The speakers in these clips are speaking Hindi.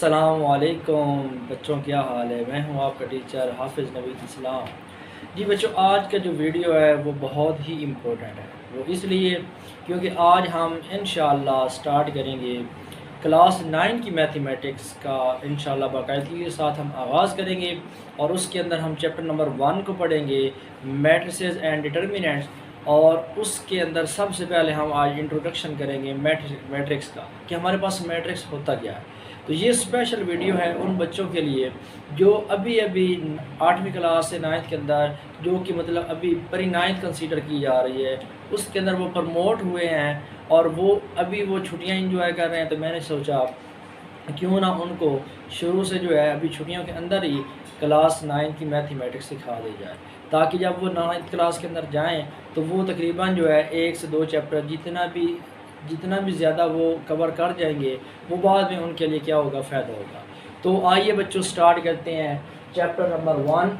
अस्सलामुअलैकुम बच्चों, क्या हाल है। मैं हूं आपका टीचर हाफिज़ नवीद इस्लाम। जी बच्चों, आज का जो वीडियो है वो बहुत ही इम्पोर्टेंट है। वो इसलिए क्योंकि आज हम इंशाअल्लाह स्टार्ट करेंगे क्लास 9 की मैथमेटिक्स का। इंशाअल्लाह बाकायदगी के साथ हम आगाज़ करेंगे और उसके अंदर हम चैप्टर नंबर 1 को पढ़ेंगे, मैट्रिसेस एंड डिटर्मिनेंट्स। और उसके अंदर सबसे पहले हम आज इंट्रोडक्शन करेंगे मैट्रिक्स का, कि हमारे पास मैट्रिक्स होता क्या है। तो ये स्पेशल वीडियो है उन बच्चों के लिए जो अभी अभी 8वीं क्लास से 9th के अंदर, जो कि मतलब अभी प्री 9th कंसीडर की जा रही है, उसके अंदर वो प्रमोट हुए हैं और वो अभी वो छुट्टियां एंजॉय कर रहे हैं। तो मैंने सोचा क्यों ना उनको शुरू से जो है अभी छुट्टियों के अंदर ही क्लास 9 की मैथमेटिक्स सिखा दी जाए, ताकि जब वो 9th क्लास के अंदर जाएं तो वो तकरीबन जो है 1 से 2 चैप्टर जितना भी ज़्यादा वो कवर कर जाएंगे, वो बाद में उनके लिए क्या होगा, फ़ायदा होगा। तो आइए बच्चों स्टार्ट करते हैं चैप्टर नंबर 1,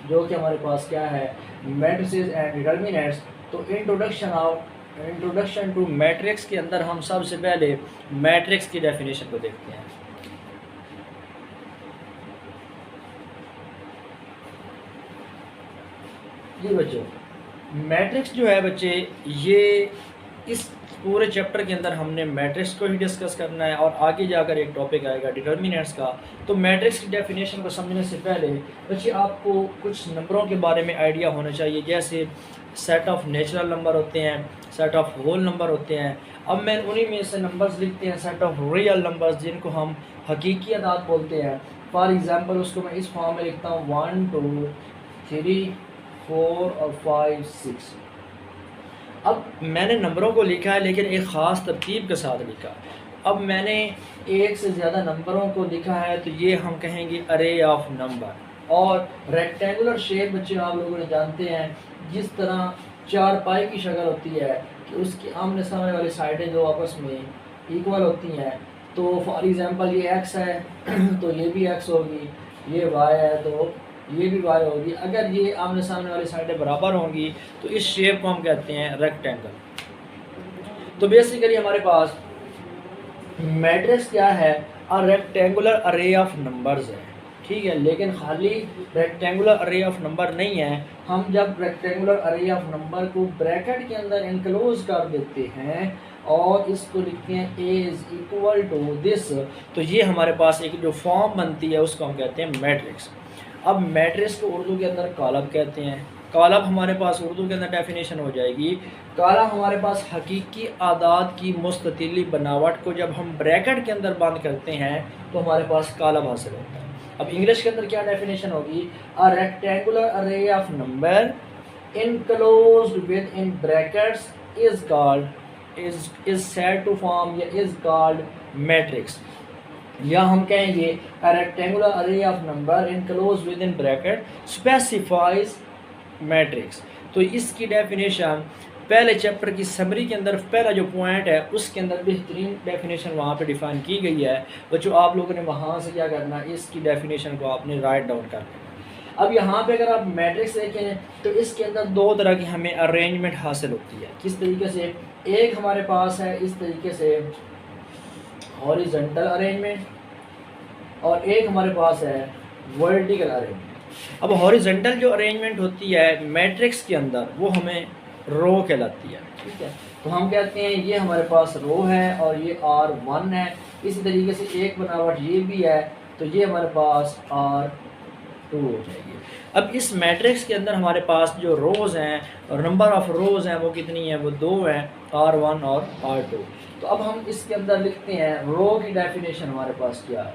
जो कि हमारे पास क्या है, मैट्रिसेस एंड डिटर्मिनेंट्स। तो इंट्रोडक्शन टू मैट्रिक्स के अंदर हम सबसे पहले मैट्रिक्स की डेफिनेशन को देखते हैं। जी बच्चों, मैट्रिक्स जो है बच्चे, ये इस पूरे चैप्टर के अंदर हमने मैट्रिक्स को ही डिस्कस करना है और आगे जाकर एक टॉपिक आएगा डिटर्मिनेंट्स का। तो मैट्रिक्स की डेफिनेशन को समझने से पहले बच्चे आपको कुछ नंबरों के बारे में आइडिया होना चाहिए, जैसे सेट ऑफ नेचुरल नंबर होते हैं, सेट ऑफ होल नंबर होते हैं। अब मैं उन्हीं में से नंबर्स लिखते हैं, सेट ऑफ रियल नंबर्स, जिनको हम हकीकी अदाद बोलते हैं। फॉर एग्ज़ाम्पल उसको मैं इस फॉर्म में लिखता हूँ 1 2 3 4 और 5 6। अब मैंने नंबरों को लिखा है लेकिन एक ख़ास तरतीब के साथ लिखा। अब मैंने एक से ज़्यादा नंबरों को लिखा है, तो ये हम कहेंगे अरे ऑफ नंबर। और रेक्टेंगुलर शेप बच्चे आप लोगों ने जानते हैं, जिस तरह चारपाई की शक्ल होती है कि उसकी आमने सामने वाली साइडें जो आपस में इक्वल होती हैं। तो फॉर एग्ज़ाम्पल ये एक्स है तो ये भी एक्स होगी, ये वाई है तो ये भी वाई होगी। अगर ये आमने सामने वाली साइडें बराबर होंगी तो इस शेप को हम कहते हैं रेक्टेंगल। तो बेसिकली हमारे पास मैट्रिक्स क्या है, अ रेक्टेंगुलर अरे ऑफ नंबर्स है, ठीक है। लेकिन खाली रेक्टेंगुलर अरे ऑफ नंबर नहीं है। हम जब रेक्टेंगुलर अरे ऑफ नंबर को ब्रैकेट के अंदर इनक्लोज कर देते हैं और इसको लिखते हैं ए इज इक्वल टू दिस, तो ये हमारे पास एक जो फॉर्म बनती है उसको हम कहते हैं मैट्रिक्स। अब मैट्रिक्स को उर्दू के अंदर कॉलम कहते हैं। कॉलम हमारे पास उर्दू के अंदर डेफिनेशन हो जाएगी, कॉलम हमारे पास हकीकी आदाद की मुस्ततिली बनावट को जब हम ब्रैकेट के अंदर बंद करते हैं तो हमारे पास कॉलम हासिल होता है। अब इंग्लिश के अंदर क्या डेफिनेशन होगी, a rectangular array of number enclosed within brackets is called is said to form या इज कॉल्ड मैट्रिक्स। या हम कहेंगे a rectangular array of number enclosed within bracket specifies matrix। तो इसकी डेफिनेशन पहले चैप्टर की समरी के अंदर पहला जो पॉइंट है उसके अंदर बेहतरीन डेफिनेशन वहाँ पे डिफाइन की गई है। बच्चों आप लोगों ने वहाँ से क्या करना है, इसकी डेफिनेशन को आपने राइट डाउन करना। अब यहाँ पे अगर आप मैट्रिक्स देखें तो इसके अंदर दो तरह की हमें अरेंजमेंट हासिल होती है। किस तरीके से, एक हमारे पास है इस तरीके से हॉरिजॉन्टल अरेंजमेंट और एक हमारे पास है वर्टिकल अरेंजमेंट। अब हॉरिजॉन्टल जो अरेंजमेंट होती है मैट्रिक्स के अंदर वो हमें रो कहलाती है, ठीक है। तो हम कहते हैं ये हमारे पास रो है और ये R1 है। इसी तरीके से एक बनावट ये भी है, तो ये हमारे पास R2 हो जाएगी। अब इस मैट्रिक्स के अंदर हमारे पास जो रोज़ हैं और नंबर ऑफ़ रोज़ हैं वो कितनी है, वो 2 हैं, R1 और R2। तो अब हम इसके अंदर लिखते हैं रो की डेफिनेशन हमारे पास क्या है।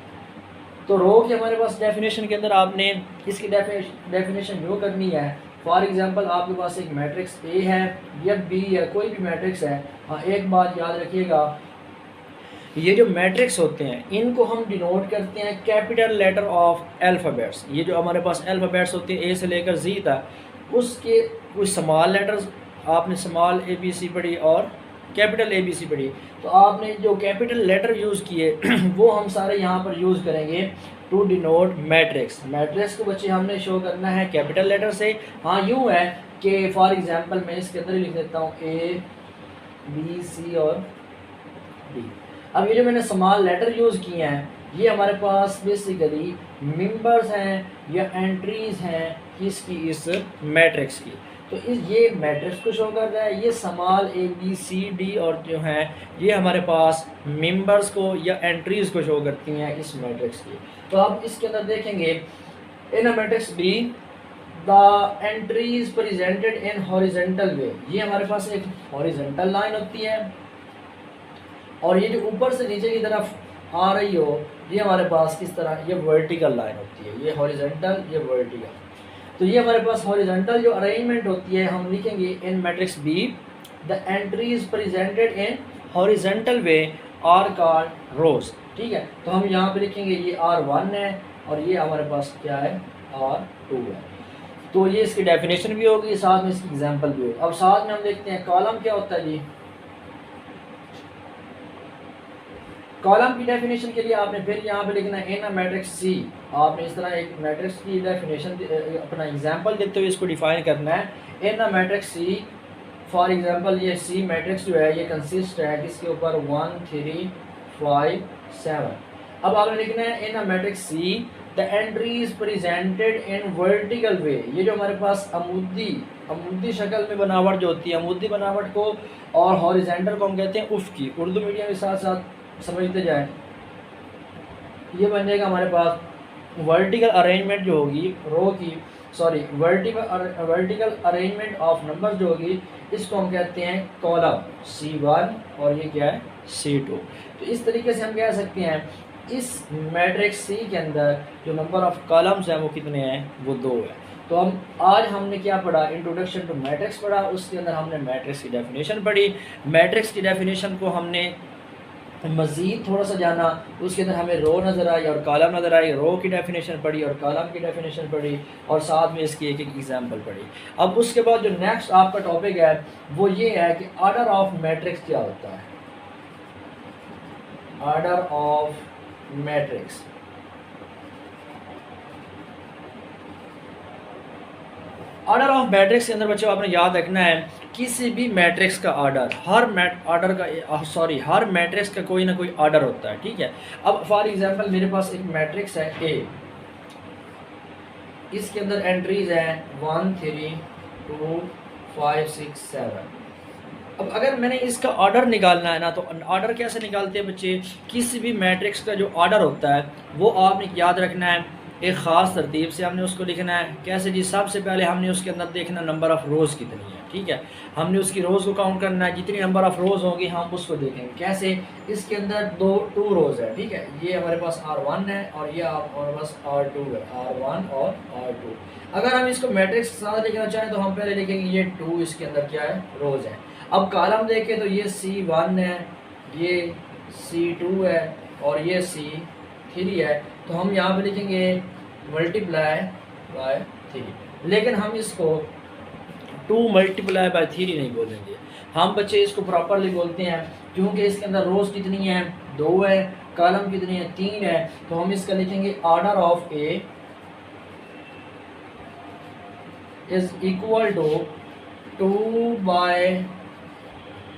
तो रो की हमारे पास डेफिनेशन के अंदर आपने इसकी डेफिनेशन जो करनी है, फॉर एग्जांपल आपके पास एक मैट्रिक्स ए है या बी या कोई भी मैट्रिक्स है। हाँ, एक बात याद रखिएगा, ये जो मैट्रिक्स होते हैं इनको हम डिनोट करते हैं कैपिटल लेटर ऑफ अल्फ़ाबेट्स। ये जो हमारे पास अल्फ़ाबेट्स होते हैं ए से लेकर जी तक, उसके कुछ स्मॉल लेटर्स, आपने स्मॉल ABC पढ़ी और कैपिटल ABC पढ़ी, तो आपने जो कैपिटल लेटर यूज़ किए वो हम सारे यहाँ पर यूज़ करेंगे टू डिनोट मैट्रिक्स। मैट्रिक्स को बच्चे हमने शो करना है कैपिटल लेटर से। हाँ, यूँ है कि फॉर एग्जांपल मैं इसके अंदर लिख देता हूँ A B C और D। अब ये जो मैंने स्मॉल लेटर यूज़ किए हैं ये हमारे पास बेसिकली मेंबर्स हैं या एंट्रीज हैं किसकी, इस मैट्रिक्स की। तो ये मैट्रिक्स को शो कर रहा है, ये small A B C D और जो हैं ये हमारे पास मेंबर्स को या एंट्रीज को शो करती हैं इस मैट्रिक्स की। तो आप इसके अंदर देखेंगे in a matrix B the entries presented in horizontal way, ये हमारे पास एक हॉरिजेंटल लाइन होती है और ये जो ऊपर से नीचे की तरफ आ रही हो ये हमारे पास किस तरह, ये वर्टिकल लाइन होती है, ये हॉरिजेंटल ये वर्टिकल। तो ये हमारे पास हॉरिजेंटल जो अरेंजमेंट होती है हम लिखेंगे in matrix B the entries presented in horizontal way are called rows. ठीक है, तो हम यहाँ पे लिखेंगे ये R1 है और ये हमारे पास क्या है R2 है। तो ये इसकी डेफिनेशन भी होगी, साथ में इसकी एग्जांपल भी होगी। अब साथ में हम देखते हैं कॉलम क्या होता है जी। कॉलम की डेफिनेशन के लिए आपने फिर यहाँ पे लिखना है इन अ मैट्रिक्स सी। आपने इस तरह एक मैट्रिक्स की डेफिनेशन अपना एग्जांपल देते हुए इसको डिफाइन करना है। In a matrix C for example ये सी मैट्रिक्स जो है ये कंसिस्ट है किसके ऊपर 1 3 5 7। अब आपने लिखना है in a matrix C the entries presented in vertical way. ये जो हमारे पास अमूदी शक्ल में बनावट जो होती है, अमूदी बनावट को और हॉरिजेंटल को हम कहते हैं उफ़की। उर्दू मीडियम के साथ साथ समझते जाएं। ये बन जाएगा हमारे पास वर्टिकल अरेंजमेंट जो होगी रो की, sorry vertical arrangement of numbers जो होगी इसको हम कहते हैं कॉलम C1 और ये क्या है C2। तो इस तरीके से हम कह सकते हैं इस मैट्रिक्स C के अंदर जो नंबर ऑफ कॉलम्स हैं वो कितने हैं, वो 2 है। तो आज हमने क्या पढ़ा, इंट्रोडक्शन टू मैट्रिक्स पढ़ा, उसके अंदर हमने मैट्रिक्स की डेफिनेशन पढ़ी। मैट्रिक्स की डेफिनेशन को हमने मज़ीद थोड़ा सा जाना, उसके अंदर हमें रो नज़र आई और कॉलम नज़र आई, रो की डेफिनेशन पढ़ी और कॉलम की डेफिनेशन पढ़ी और साथ में इसकी एक एक एग्जांपल पढ़ी। अब उसके बाद जो नेक्स्ट आपका टॉपिक है वो ये है कि ऑर्डर ऑफ मैट्रिक्स क्या होता है। Order of matrix, order of matrix के अंदर बच्चों आपने याद रखना है किसी भी मैट्रिक्स का ऑर्डर, हर मैट्रिक्स का कोई ना कोई ऑर्डर होता है। ठीक है, अब फॉर एग्जांपल मेरे पास एक मैट्रिक्स है ए, इसके अंदर एंट्रीज हैं 1 3 2 5 6 7। अब अगर मैंने इसका ऑर्डर निकालना है ना, तो ऑर्डर कैसे निकालते हैं बच्चे, किसी भी मैट्रिक्स का जो ऑर्डर होता है वो आपने याद रखना है एक ख़ास तरतीब से हमने उसको लिखना है। कैसे जी, सबसे पहले हमने उसके अंदर देखना नंबर ऑफ़ रोज़ कितनी है। ठीक है, हमने उसकी रोज़ को काउंट करना है, जितनी नंबर ऑफ़ रोज़ होंगी हम उसको देखेंगे। कैसे, इसके अंदर 2 रोज़ है। ठीक है, ये हमारे पास R1 है और ये हमारे पास R2 है, R1 और R2। अगर हम इसको मैट्रिक्स के साथ लिखना चाहें तो हम पहले लिखेंगे ये 2, इसके अंदर क्या है, रोज़ है। अब कॉलम देखें तो ये C1 है, ये C2 है और ये C3 है। तो हम यहाँ पे लिखेंगे मल्टीप्लाई बाय 3, लेकिन हम इसको 2 मल्टीप्लाई बाय 3 नहीं बोलेंगे, हम बच्चे इसको प्रॉपरली बोलते हैं क्योंकि इसके अंदर रोज़ कितनी है, 2 है, कॉलम कितनी है, 3 है। तो हम इसका लिखेंगे order of A is equal to 2 by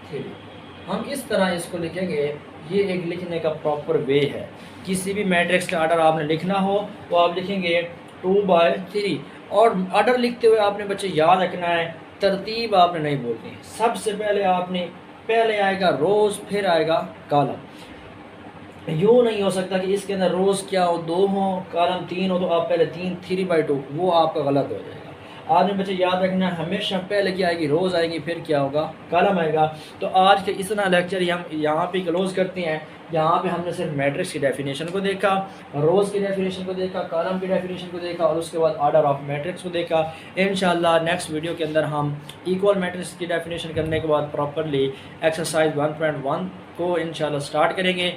3। हम इस तरह इसको लिखेंगे, ये एक लिखने का प्रॉपर वे है। किसी भी मैट्रिक्स का ऑर्डर आपने लिखना हो तो आप लिखेंगे 2 बाय 3। और ऑर्डर लिखते हुए आपने बच्चे याद रखना है तरतीब आपने नहीं बोलनी। सबसे पहले आएगा रोज़, फिर आएगा कॉलम। यूँ नहीं हो सकता कि इसके अंदर रोज़ क्या हो 2 हो, कॉलम 3 हो, तो आप पहले 3 बाय 2, वो आपका गलत हो जाएगा। आपने बच्चे याद रखना है हमेशा पहले क्या आएगी, रोज़ आएगी, फिर क्या होगा, कॉलम आएगा। तो आज के इतना लेक्चर हम यहाँ पे क्लोज़ करते हैं। यहाँ पे हमने सिर्फ मैट्रिक्स की डेफिनेशन को देखा, रोज़ की डेफिनेशन को देखा, कॉलम की डेफिनेशन को देखा और उसके बाद ऑर्डर ऑफ मैट्रिक्स को देखा। इंशाल्लाह नेक्स्ट वीडियो के अंदर हम इक्वल मैट्रिक्स की डेफिनेशन करने के बाद प्रॉपरली एक्सरसाइज 1.1 को इंशाल्लाह स्टार्ट करेंगे।